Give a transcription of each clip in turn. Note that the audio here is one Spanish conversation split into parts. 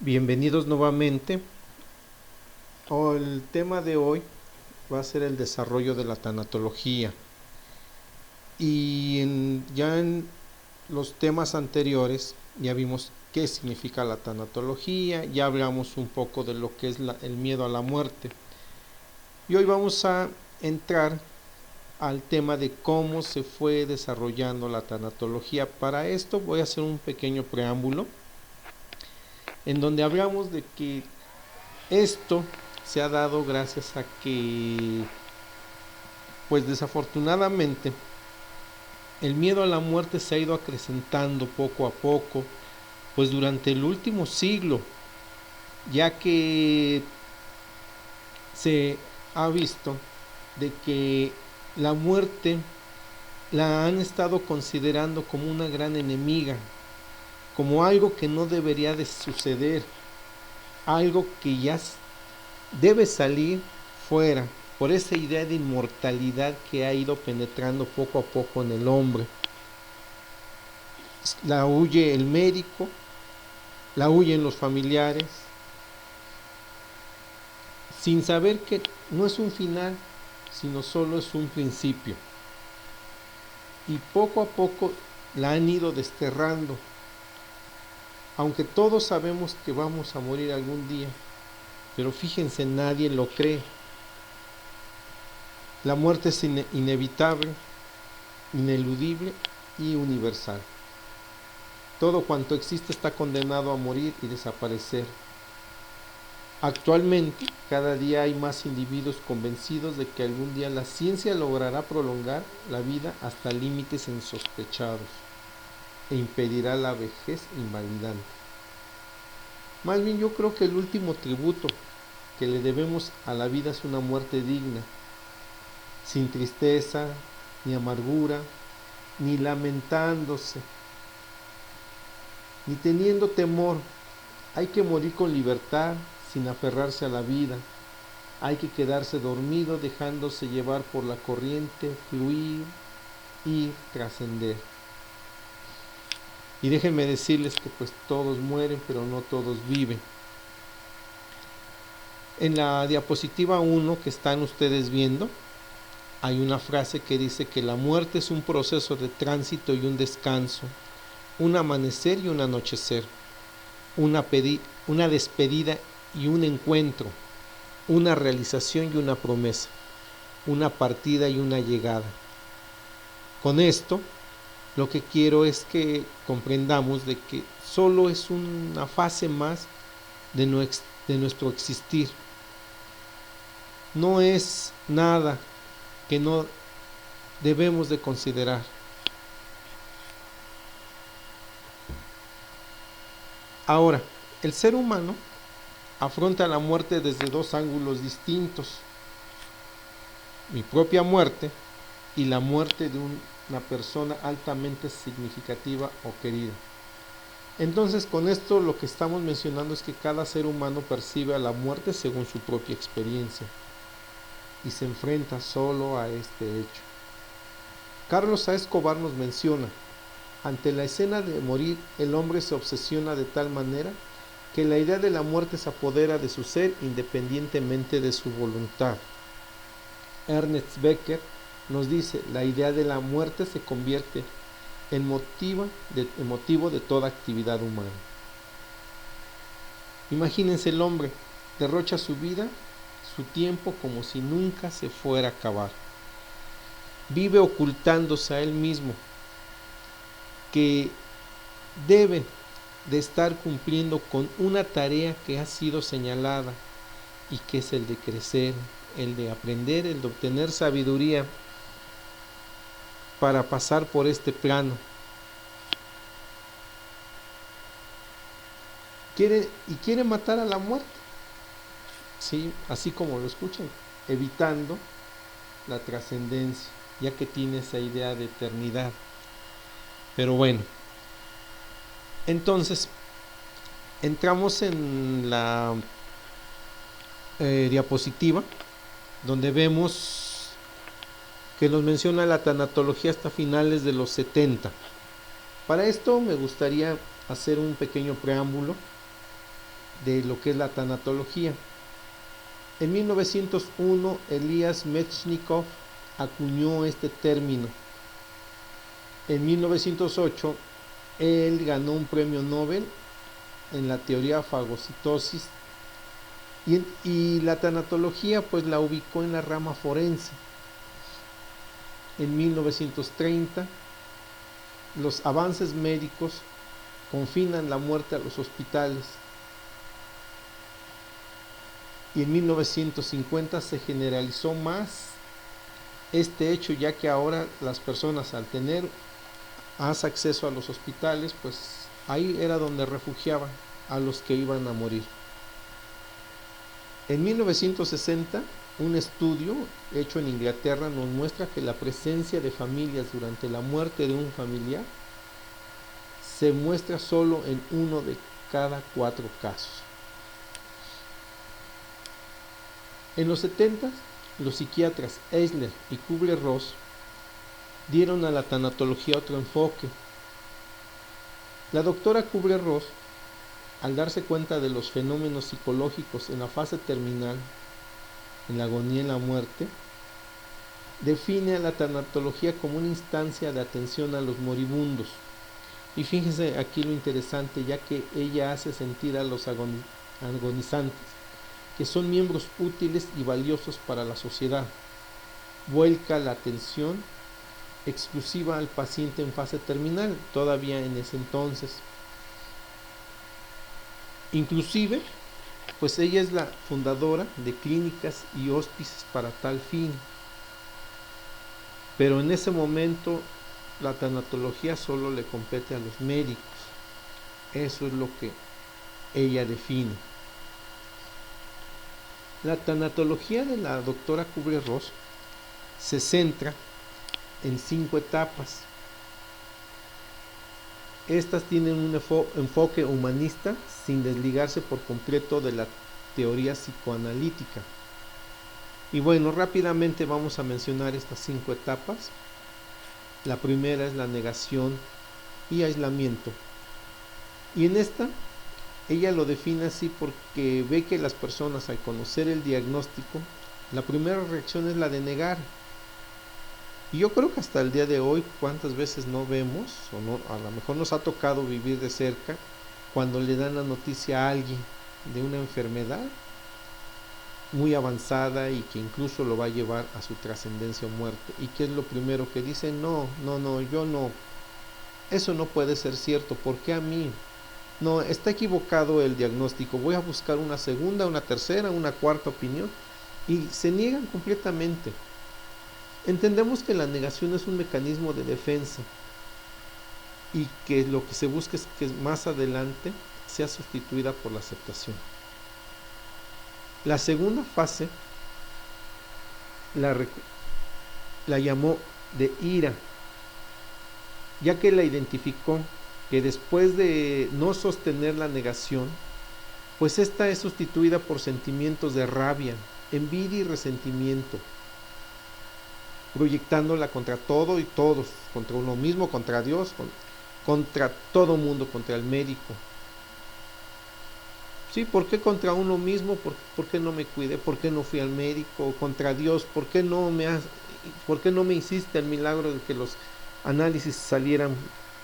Bienvenidos nuevamente. El tema de hoy va a ser el desarrollo de la tanatología. Ya en los temas anteriores ya vimos qué significa la tanatología, ya hablamos un poco de lo que es el miedo a la muerte. Y hoy vamos a entrar al tema de cómo se fue desarrollando la tanatología. Para esto voy a hacer un pequeño preámbulo en donde hablamos de que esto se ha dado gracias a que, pues desafortunadamente, el miedo a la muerte se ha ido acrecentando poco a poco, pues durante el último siglo, ya que se ha visto de que la muerte la han estado considerando como una gran enemiga, como algo que no debería de suceder, algo que ya debe salir fuera, por esa idea de inmortalidad que ha ido penetrando poco a poco en el hombre. La huye el médico, la huyen los familiares, sin saber que no es un final, sino solo es un principio. Y poco a poco la han ido desterrando, aunque todos sabemos que vamos a morir algún día, pero fíjense, nadie lo cree. La muerte es inevitable, ineludible y universal. Todo cuanto existe está condenado a morir y desaparecer. Actualmente, cada día hay más individuos convencidos de que algún día la ciencia logrará prolongar la vida hasta límites insospechados e impedirá la vejez invalidante. Más bien, yo creo que el último tributo que le debemos a la vida es una muerte digna, sin tristeza, ni amargura, ni lamentándose, ni teniendo temor. Hay que morir con libertad, sin aferrarse a la vida. Hay que quedarse dormido, dejándose llevar por la corriente, fluir y trascender. Y déjenme decirles que pues todos mueren, pero no todos viven. En la diapositiva 1 que están ustedes viendo, hay una frase que dice que la muerte es un proceso de tránsito y un descanso, un amanecer y un anochecer, una despedida y un encuentro, una realización y una promesa, una partida y una llegada. Con esto, lo que quiero es que comprendamos de que solo es una fase más de nuestro existir. No es nada que no debemos de considerar. Ahora, el ser humano afronta la muerte desde dos ángulos distintos: mi propia muerte y la muerte de una persona altamente significativa o querida. Entonces, con esto lo que estamos mencionando es que cada ser humano percibe a la muerte según su propia experiencia y se enfrenta solo a este hecho. Carlos A. Escobar nos menciona: ante la escena de morir, el hombre se obsesiona de tal manera que la idea de la muerte se apodera de su ser independientemente de su voluntad. Ernest Becker nos dice: la idea de la muerte se convierte en motivo de toda actividad humana. Imagínense, el hombre derrocha su vida, su tiempo, como si nunca se fuera a acabar. Vive ocultándose a él mismo, que debe de estar cumpliendo con una tarea que ha sido señalada, y que es el de crecer, el de aprender, el de obtener sabiduría para pasar por este plano. Quiere matar a la muerte, ¿sí? Así como lo escuchan, evitando la trascendencia, ya que tiene esa idea de eternidad. Pero bueno, entonces entramos en la diapositiva, donde vemos que nos menciona la tanatología hasta finales de los 70. Para esto me gustaría hacer un pequeño preámbulo de lo que es la tanatología. En 1901, Elías Metchnikoff acuñó este término. En 1908, él ganó un premio Nobel en la teoría fagocitosis y la tanatología pues la ubicó en la rama forense. En 1930, los avances médicos confinan la muerte a los hospitales. Y en 1950 se generalizó más este hecho, ya que ahora las personas, al tener más acceso a los hospitales, pues ahí era donde refugiaban a los que iban a morir. En 1960, un estudio hecho en Inglaterra nos muestra que la presencia de familias durante la muerte de un familiar se muestra solo en 1 de cada 4 casos. En los 70, los psiquiatras Eisler y Kubler-Ross dieron a la tanatología otro enfoque. La doctora Kubler-Ross, al darse cuenta de los fenómenos psicológicos en la fase terminal, en la agonía y la muerte, define a la tanatología como una instancia de atención a los moribundos. Y fíjense aquí lo interesante, ya que ella hace sentir a los agonizantes que son miembros útiles y valiosos para la sociedad. Vuelca la atención exclusiva al paciente en fase terminal, todavía en ese entonces. Inclusive, pues ella es la fundadora de clínicas y hospices para tal fin. Pero en ese momento la tanatología solo le compete a los médicos. Eso es lo que ella define. La tanatología de la doctora Kubler-Ross se centra en 5 etapas. Estas tienen un enfoque humanista sin desligarse por completo de la teoría psicoanalítica. Y bueno, rápidamente vamos a mencionar estas 5 etapas. La primera es la negación y aislamiento. Y en esta, ella lo define así porque ve que las personas, al conocer el diagnóstico, la primera reacción es la de negar. Y yo creo que hasta el día de hoy, cuántas veces no vemos, o no, a lo mejor nos ha tocado vivir de cerca, cuando le dan la noticia a alguien de una enfermedad muy avanzada y que incluso lo va a llevar a su trascendencia o muerte. ¿Y qué es lo primero que dice? No, yo no. Eso no puede ser cierto. ¿Por qué a mí? No, está equivocado el diagnóstico. Voy a buscar una segunda, una tercera, una cuarta opinión. Y se niegan completamente. Entendemos que la negación es un mecanismo de defensa y que lo que se busca es que más adelante sea sustituida por la aceptación. La segunda fase la llamó de ira, ya que la identificó que después de no sostener la negación, pues esta es sustituida por sentimientos de rabia, envidia y resentimiento, proyectándola contra todo y todos, contra uno mismo, contra Dios, contra todo mundo, contra el médico. Sí, ¿por qué contra uno mismo? ¿Por qué no me cuidé? ¿Por qué no fui al médico? Contra Dios, ¿por qué no me hiciste el milagro de que los análisis salieran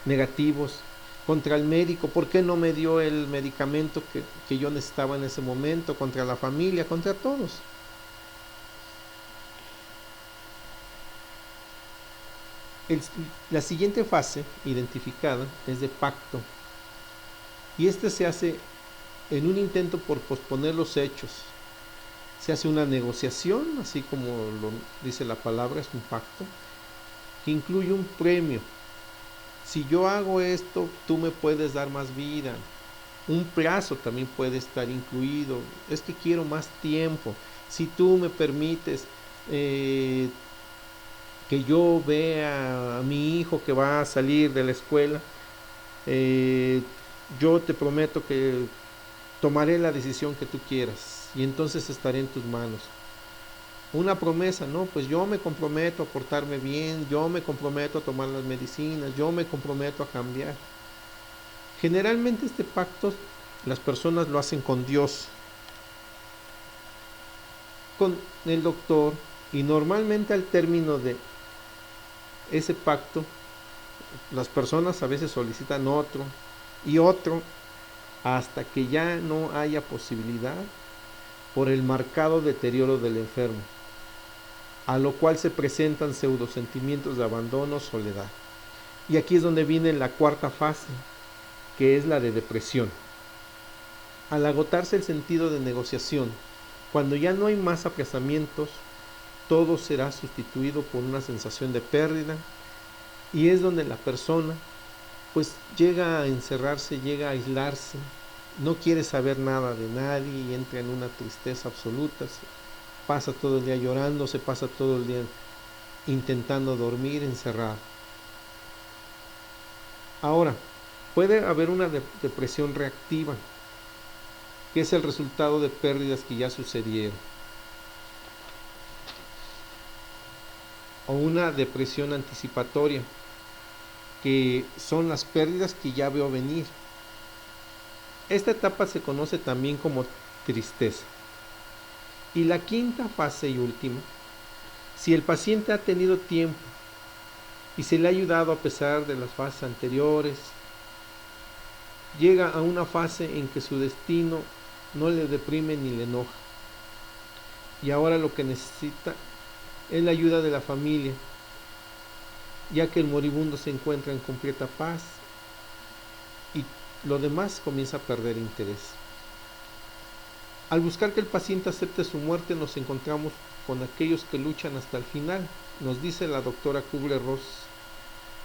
negativos? Contra el médico, ¿por qué no me dio el medicamento que yo necesitaba en ese momento? Contra la familia, contra todos. La siguiente fase identificada es de pacto, y este se hace en un intento por posponer los hechos. Se hace una negociación, así como lo dice la palabra, es un pacto, que incluye un premio. Si yo hago esto, tú me puedes dar más vida. Un plazo también puede estar incluido. Es que quiero más tiempo. Si tú me permites que yo vea a mi hijo que va a salir de la escuela, yo te prometo que tomaré la decisión que tú quieras y entonces estaré en tus manos. Una promesa, no, pues yo me comprometo a portarme bien, yo me comprometo a tomar las medicinas, yo me comprometo a cambiar. Generalmente este pacto las personas lo hacen con Dios, con el doctor, y normalmente al término de ese pacto, las personas a veces solicitan otro y otro, hasta que ya no haya posibilidad por el marcado deterioro del enfermo, a lo cual se presentan pseudosentimientos de abandono, soledad. Y aquí es donde viene la cuarta fase, que es la de depresión. Al agotarse el sentido de negociación, cuando ya no hay más aplazamientos, todo será sustituido por una sensación de pérdida, y es donde la persona pues llega a encerrarse, llega a aislarse, no quiere saber nada de nadie y entra en una tristeza absoluta, se pasa todo el día llorando, se pasa todo el día intentando dormir encerrado. Ahora, puede haber una depresión reactiva, que es el resultado de pérdidas que ya sucedieron, o una depresión anticipatoria, que son las pérdidas que ya veo venir. Esta etapa se conoce también como tristeza. Y la quinta fase y última, si el paciente ha tenido tiempo y se le ha ayudado a pesar de las fases anteriores, llega a una fase en que su destino no le deprime ni le enoja. Y ahora lo que necesita es la ayuda de la familia, ya que el moribundo se encuentra en completa paz y lo demás comienza a perder interés. Al buscar que el paciente acepte su muerte, nos encontramos con aquellos que luchan hasta el final, nos dice la doctora Kubler-Ross,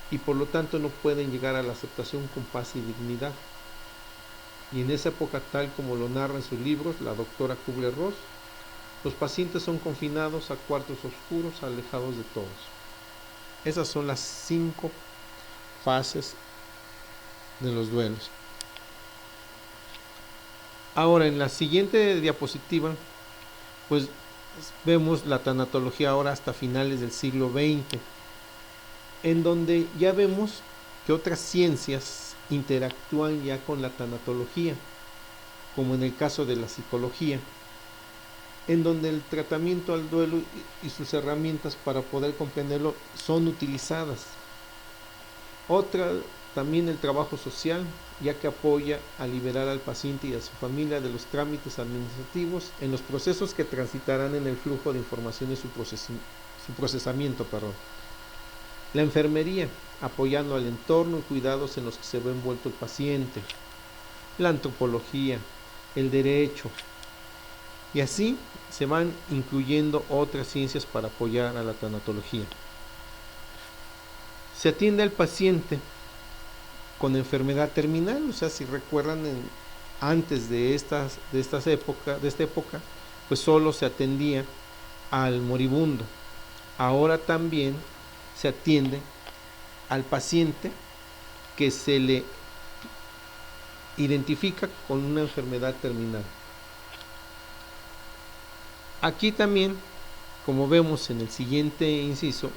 y por lo tanto no pueden llegar a la aceptación con paz y dignidad. Y en esa época, tal como lo narra en sus libros la doctora Kubler-Ross, los pacientes son confinados a cuartos oscuros, alejados de todos. Esas son las 5 fases de los duelos. Ahora, en la siguiente diapositiva, pues vemos la tanatología ahora hasta finales del siglo XX, en donde ya vemos que otras ciencias interactúan ya con la tanatología, como en el caso de la psicología, en donde el tratamiento al duelo y sus herramientas para poder comprenderlo son utilizadas. Otra, también el trabajo social, ya que apoya a liberar al paciente y a su familia de los trámites administrativos en los procesos que transitarán en el flujo de información y su procesamiento. La enfermería, apoyando al entorno y cuidados en los que se ve envuelto el paciente. La antropología, el derecho, y así se van incluyendo otras ciencias para apoyar a la tanatología. Se atiende al paciente con enfermedad terminal, o sea, si recuerdan, antes de esta época, pues solo se atendía al moribundo. Ahora también se atiende al paciente que se le identifica con una enfermedad terminal. Aquí también, como vemos en el siguiente inciso,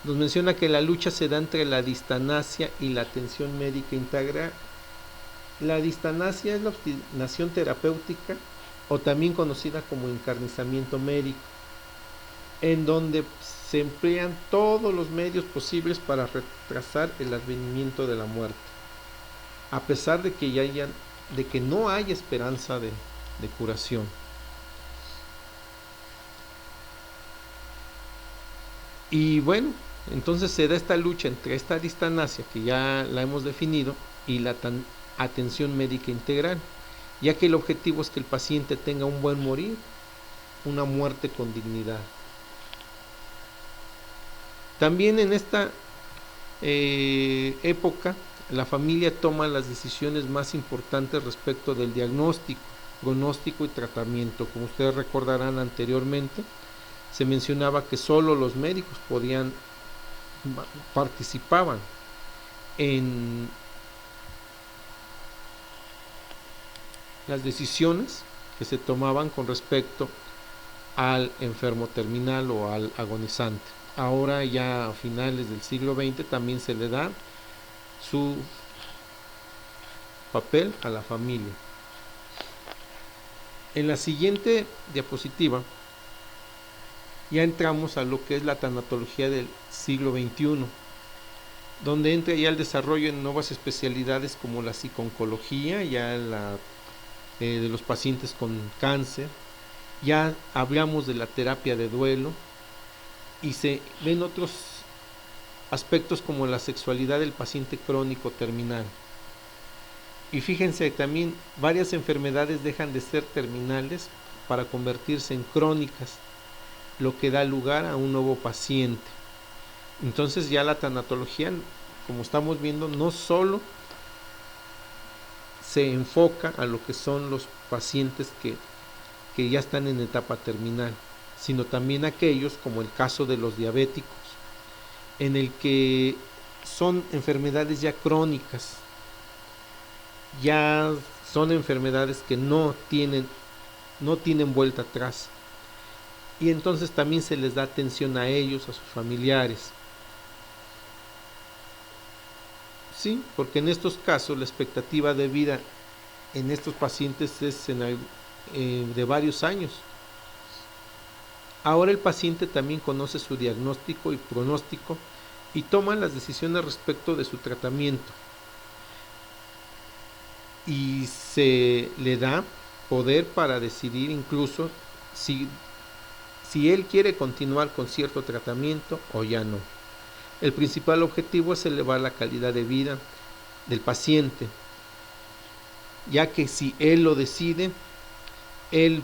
nos menciona que la lucha se da entre la distanasia y la atención médica integral. La distanasia es la obstinación terapéutica, o también conocida como encarnizamiento médico, en donde se emplean todos los medios posibles para retrasar el advenimiento de la muerte, a pesar de que no hay esperanza de curación. Y bueno, entonces se da esta lucha entre esta distanasia, que ya la hemos definido, y la atención médica integral, ya que el objetivo es que el paciente tenga un buen morir, una muerte con dignidad. También en esta época, la familia toma las decisiones más importantes respecto del diagnóstico, pronóstico y tratamiento. Como ustedes recordarán anteriormente, se mencionaba que solo los médicos participaban en las decisiones que se tomaban con respecto al enfermo terminal o al agonizante. Ahora, ya a finales del siglo XX, también se le da su papel a la familia. En la siguiente diapositiva ya entramos a lo que es la tanatología del siglo XXI, donde entra ya el desarrollo de nuevas especialidades como la psico-oncología, de los pacientes con cáncer. Ya hablamos de la terapia de duelo y se ven otros aspectos como la sexualidad del paciente crónico terminal. Y fíjense, también varias enfermedades dejan de ser terminales para convertirse en crónicas, lo que da lugar a un nuevo paciente. Entonces ya la tanatología, como estamos viendo, no solo se enfoca a lo que son los pacientes que ya están en etapa terminal, sino también aquellos, como el caso de los diabéticos, en el que son enfermedades ya crónicas, ya son enfermedades que no tienen vuelta atrás, y entonces también se les da atención a ellos, a sus familiares. Sí, porque en estos casos la expectativa de vida en estos pacientes es de varios años. Ahora el paciente también conoce su diagnóstico y pronóstico y toma las decisiones respecto de su tratamiento, y se le da poder para decidir incluso si él quiere continuar con cierto tratamiento o ya no. El principal objetivo es elevar la calidad de vida del paciente, ya que si él lo decide, él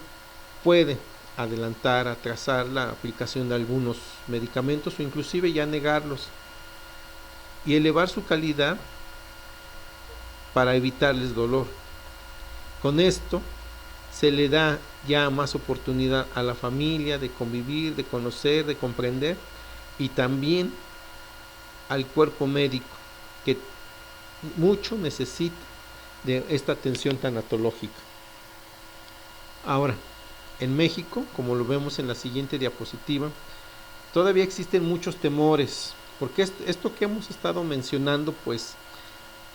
puede adelantar, atrasar la aplicación de algunos medicamentos o inclusive ya negarlos, y elevar su calidad para evitarles dolor. Con esto se le da ya más oportunidad a la familia de convivir, de conocer, de comprender, y también al cuerpo médico, que mucho necesita de esta atención tanatológica. Ahora, en México, como lo vemos en la siguiente diapositiva, todavía existen muchos temores, porque esto que hemos estado mencionando pues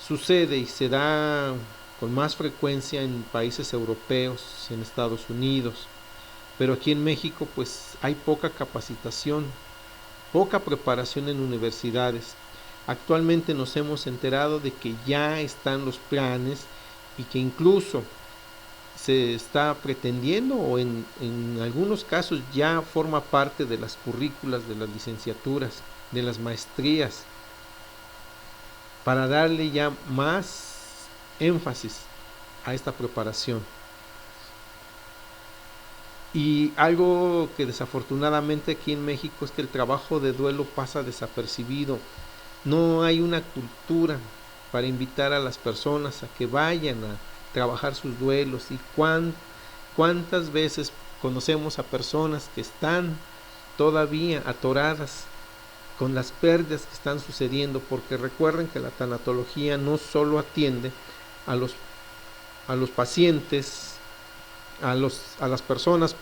sucede y se da con más frecuencia en países europeos, en Estados Unidos, pero aquí en México pues hay poca capacitación, poca preparación en universidades. Actualmente nos hemos enterado de que ya están los planes y que incluso se está pretendiendo, o en algunos casos ya forma parte de las currículas de las licenciaturas, de las maestrías, para darle ya más énfasis a esta preparación. Y algo que desafortunadamente aquí en México es que el trabajo de duelo pasa desapercibido. No hay una cultura para invitar a las personas a que vayan a trabajar sus duelos. Y cuántas veces conocemos a personas que están todavía atoradas con las pérdidas que están sucediendo, porque recuerden que la tanatología no solo atiende a los pacientes, a las personas,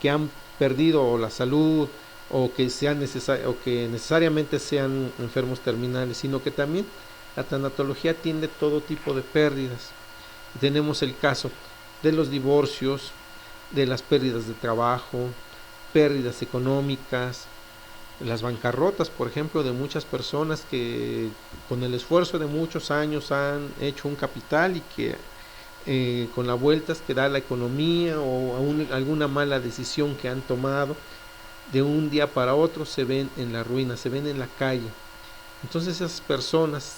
que han perdido la salud o que necesariamente sean enfermos terminales, sino que también la tanatología atiende todo tipo de pérdidas. Tenemos el caso de los divorcios, de las pérdidas de trabajo, pérdidas económicas, las bancarrotas, por ejemplo, de muchas personas que con el esfuerzo de muchos años han hecho un capital y que con las vueltas que da la economía o alguna mala decisión que han tomado, de un día para otro se ven en la ruina, se ven en la calle. Entonces esas personas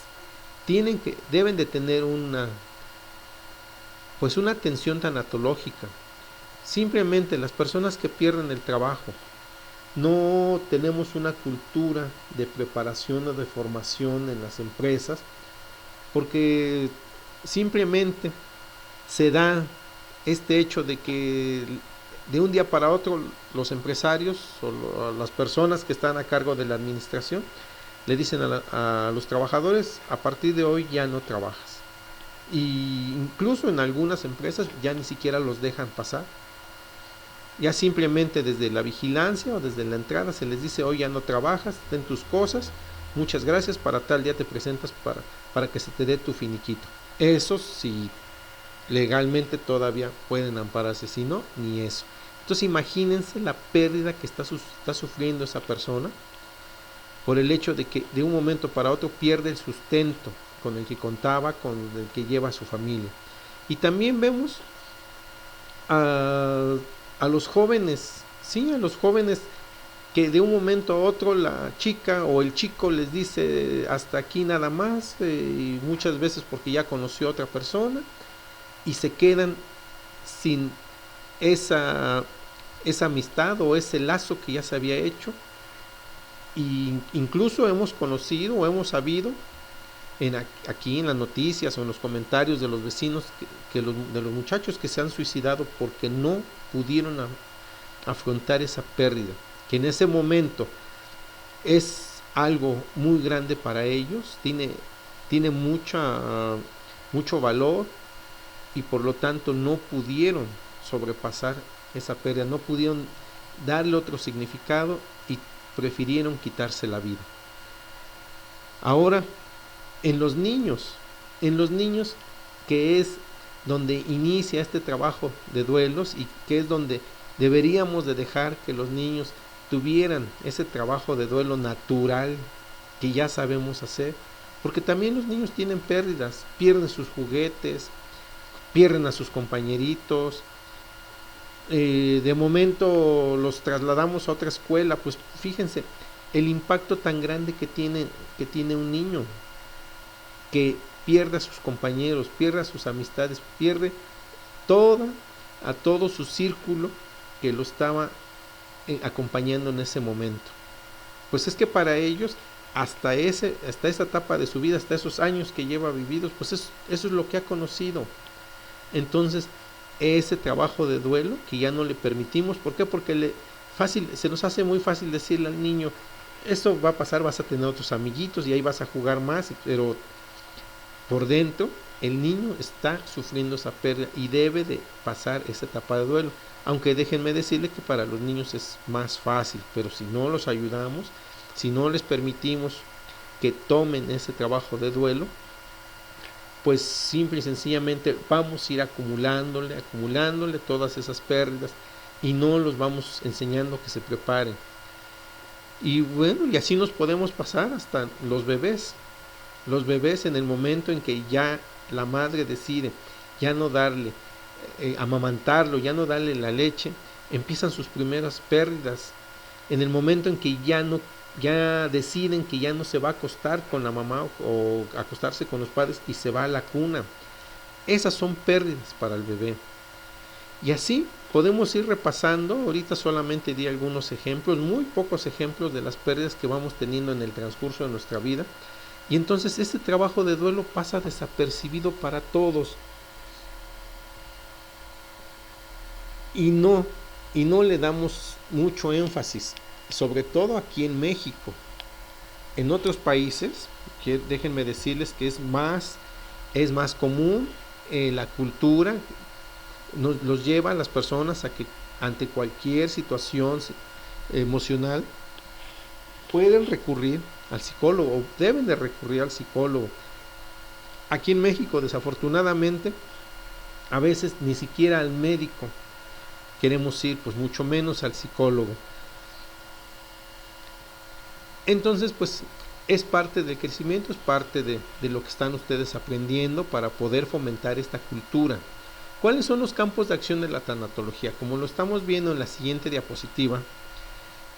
deben de tener una atención tanatológica. Simplemente las personas que pierden el trabajo, no tenemos una cultura de preparación o de formación en las empresas, porque simplemente se da este hecho de que de un día para otro los empresarios o las personas que están a cargo de la administración le dicen a los trabajadores: a partir de hoy ya no trabajas. Y incluso en algunas empresas ya ni siquiera los dejan pasar. Ya simplemente desde la vigilancia o desde la entrada se les dice: hoy ya no trabajas, ten tus cosas, muchas gracias, para tal día te presentas para que se te dé tu finiquito. Eso sí, legalmente todavía pueden ampararse, si no, ni eso. Entonces imagínense la pérdida que está sufriendo esa persona por el hecho de que de un momento para otro pierde el sustento con el que contaba, con el que lleva a su familia. Y también vemos a los jóvenes, sí, a los jóvenes que de un momento a otro la chica o el chico les dice hasta aquí nada más, y muchas veces porque ya conoció a otra persona, y se quedan sin esa amistad o ese lazo que ya se había hecho. Y incluso hemos conocido o hemos sabido aquí en las noticias o en los comentarios de los vecinos de los muchachos que se han suicidado porque no pudieron afrontar esa pérdida, que en ese momento es algo muy grande para ellos, tiene mucho valor, y por lo tanto no pudieron sobrepasar esa pérdida, no pudieron darle otro significado y prefirieron quitarse la vida. Ahora, en los niños, que es donde inicia este trabajo de duelos y que es donde deberíamos de dejar que los niños tuvieran ese trabajo de duelo natural que ya sabemos hacer, porque también los niños tienen pérdidas, pierden sus juguetes, pierden a sus compañeritos, de momento los trasladamos a otra escuela, pues fíjense el impacto tan grande que tiene un niño, que pierde a sus compañeros, pierde a sus amistades, pierde a todo su círculo que lo estaba acompañando en ese momento. Pues es que para ellos, hasta esa etapa de su vida, hasta esos años que lleva vividos, pues eso es lo que ha conocido. Entonces, ese trabajo de duelo que ya no le permitimos, ¿por qué? Porque se nos hace muy fácil decirle al niño, esto va a pasar, vas a tener otros amiguitos y ahí vas a jugar más, pero por dentro el niño está sufriendo esa pérdida y debe de pasar esa etapa de duelo. Aunque déjenme decirle que para los niños es más fácil, pero si no los ayudamos, si no les permitimos que tomen ese trabajo de duelo, pues simple y sencillamente vamos a ir acumulándole todas esas pérdidas y no los vamos enseñando que se preparen. Y bueno, y así nos podemos pasar hasta los bebés. Los bebés, en el momento en que ya la madre decide ya no darle, amamantarlo, ya no darle la leche, empiezan sus primeras pérdidas. En el momento en que ya deciden que ya no se va a acostar con la mamá o acostarse con los padres y se va a la cuna, esas son pérdidas para el bebé. Y así podemos ir repasando. Ahorita solamente di algunos ejemplos, muy pocos ejemplos de las pérdidas que vamos teniendo en el transcurso de nuestra vida. Y entonces este trabajo de duelo pasa desapercibido para todos. Y no le damos mucho énfasis, sobre todo aquí en México. En otros países, déjenme decirles que es más común, la cultura los lleva a las personas a que ante cualquier situación emocional pueden recurrir al psicólogo o deben de recurrir al psicólogo. Aquí en México, desafortunadamente, a veces ni siquiera al médico queremos ir, pues mucho menos al psicólogo. Entonces, pues es parte del crecimiento, es parte de lo que están ustedes aprendiendo para poder fomentar esta cultura. ¿Cuáles son los campos de acción de la tanatología? Como lo estamos viendo en la siguiente diapositiva,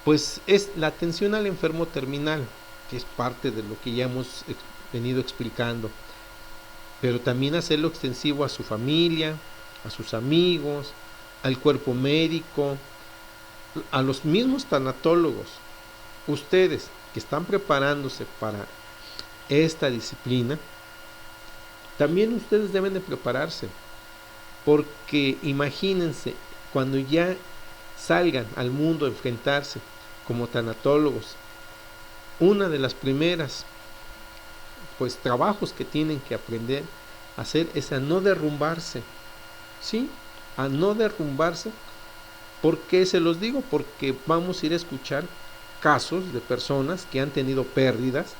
pues es la atención al enfermo terminal, que es parte de lo que ya hemos venido explicando, pero también hacerlo extensivo a su familia, a sus amigos, al cuerpo médico, a los mismos tanatólogos. Ustedes que están preparándose para esta disciplina, también ustedes deben de prepararse, porque imagínense cuando ya salgan al mundo a enfrentarse como tanatólogos, una de las primeras pues trabajos que tienen que aprender a hacer es a no derrumbarse, ¿sí? A no derrumbarse. ¿Por qué se los digo? Porque vamos a ir a escuchar casos de personas que han tenido pérdidas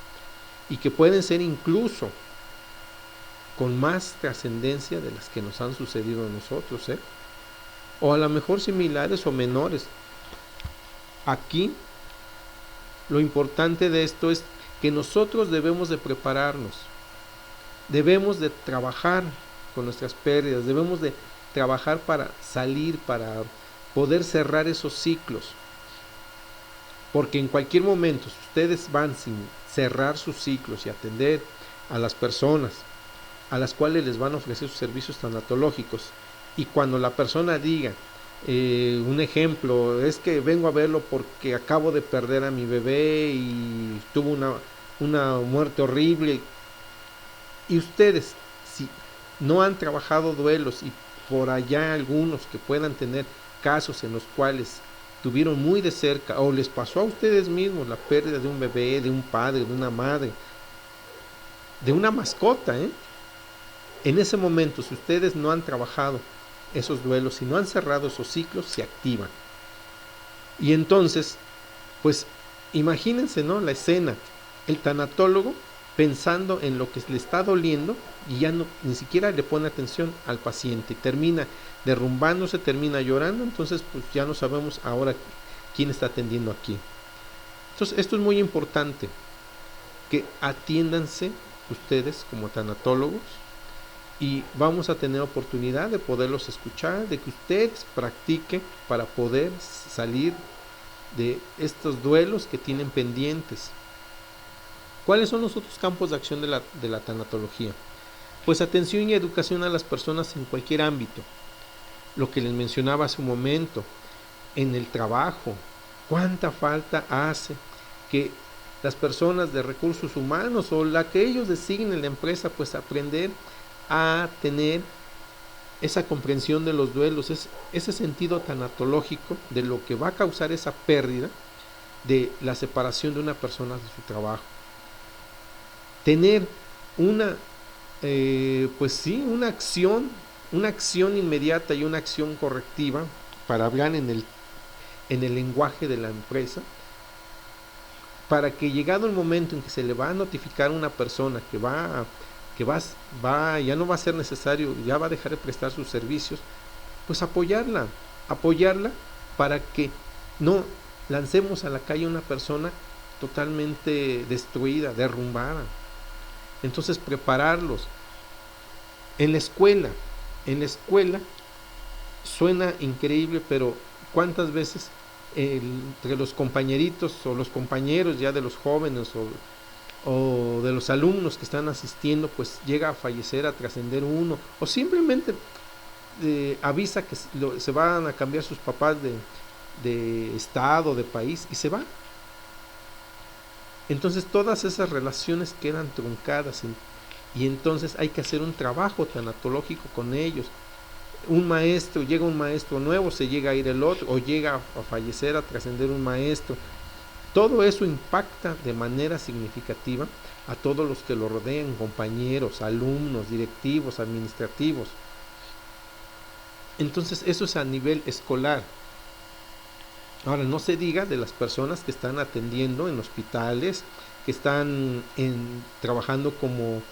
y que pueden ser incluso con más trascendencia de las que nos han sucedido a nosotros, o a lo mejor similares o menores. Aquí lo importante de esto es que nosotros debemos de prepararnos, debemos de trabajar con nuestras pérdidas, debemos de trabajar para salir, para poder cerrar esos ciclos, porque en cualquier momento, si ustedes van sin cerrar sus ciclos y atender a las personas a las cuales les van a ofrecer sus servicios tanatológicos, y cuando la persona diga, un ejemplo, es que vengo a verlo porque acabo de perder a mi bebé y tuvo una muerte horrible, y ustedes, si no han trabajado duelos, y por allá algunos que puedan tener casos en los cuales tuvieron muy de cerca, o les pasó a ustedes mismos la pérdida de un bebé, de un padre, de una madre, de una mascota, en ese momento, si ustedes no han trabajado esos duelos, si no han cerrado esos ciclos, se activan. Y entonces, pues imagínense, ¿no?, la escena, el tanatólogo pensando en lo que le está doliendo y ya no, ni siquiera le pone atención al paciente, termina derrumbándose, termina llorando. Entonces pues ya no sabemos ahora quién está atendiendo aquí. Entonces esto es muy importante, que atiéndanse ustedes como tanatólogos, y vamos a tener oportunidad de poderlos escuchar, de que ustedes practiquen para poder salir de estos duelos que tienen pendientes. ¿Cuáles son los otros campos de acción de la tanatología? Pues atención y educación a las personas en cualquier ámbito. Lo que les mencionaba hace un momento, en el trabajo, cuánta falta hace que las personas de recursos humanos o la que ellos designen en la empresa, pues aprender a tener esa comprensión de los duelos, ese sentido tanatológico de lo que va a causar esa pérdida de la separación de una persona de su trabajo. Tener una acción inmediata y una acción correctiva para hablar en el lenguaje de la empresa, para que llegado el momento en que se le va a notificar a una persona que ya no va a ser necesario, ya va a dejar de prestar sus servicios, pues apoyarla para que no lancemos a la calle una persona totalmente destruida, derrumbada. Entonces prepararlos. En la escuela suena increíble, pero ¿cuántas veces entre los compañeritos o los compañeros ya de los jóvenes o de los alumnos que están asistiendo, pues llega a fallecer, a trascender uno, o simplemente avisa que se van a cambiar sus papás de estado, de país, y se va? Entonces todas esas relaciones quedan truncadas, y entonces hay que hacer un trabajo tanatológico con ellos. Llega un maestro nuevo, se llega a ir el otro, o llega a fallecer, a trascender un maestro. Todo eso impacta de manera significativa a todos los que lo rodean, compañeros, alumnos, directivos, administrativos. Entonces eso es a nivel escolar. Ahora, no se diga de las personas que están atendiendo en hospitales, que están trabajando como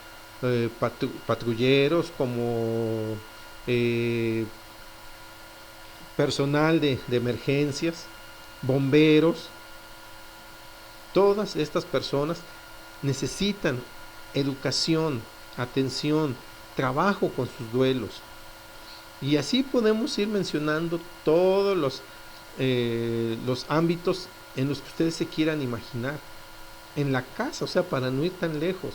patrulleros, como personal de emergencias, bomberos. Todas estas personas necesitan educación, atención, trabajo con sus duelos. Y así podemos ir mencionando todos los ámbitos en los que ustedes se quieran imaginar. En la casa, o sea, para no ir tan lejos,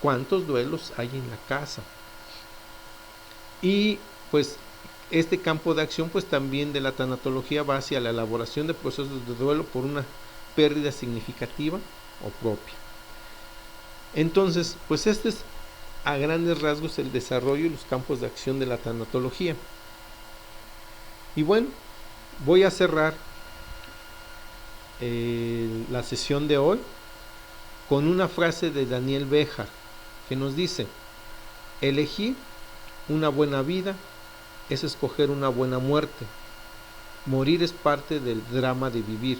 ¿cuántos duelos hay en la casa? Y pues este campo de acción pues también de la tanatología va hacia la elaboración de procesos de duelo por una pérdida significativa o propia. Entonces, pues este es a grandes rasgos el desarrollo y los campos de acción de la tanatología. Y bueno, voy a cerrar la sesión de hoy con una frase de Daniel Béjar que nos dice: elegir una buena vida es escoger una buena muerte. Morir es parte del drama de vivir.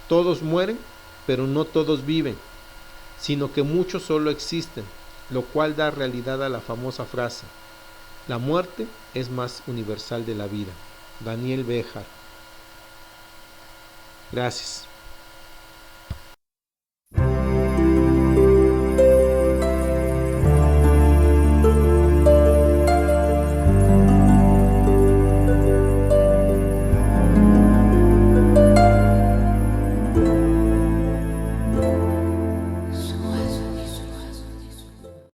Todos mueren, pero no todos viven, sino que muchos solo existen. lo cual da realidad a la famosa frase: la muerte es más universal de la vida. Daniel Béjar. Gracias.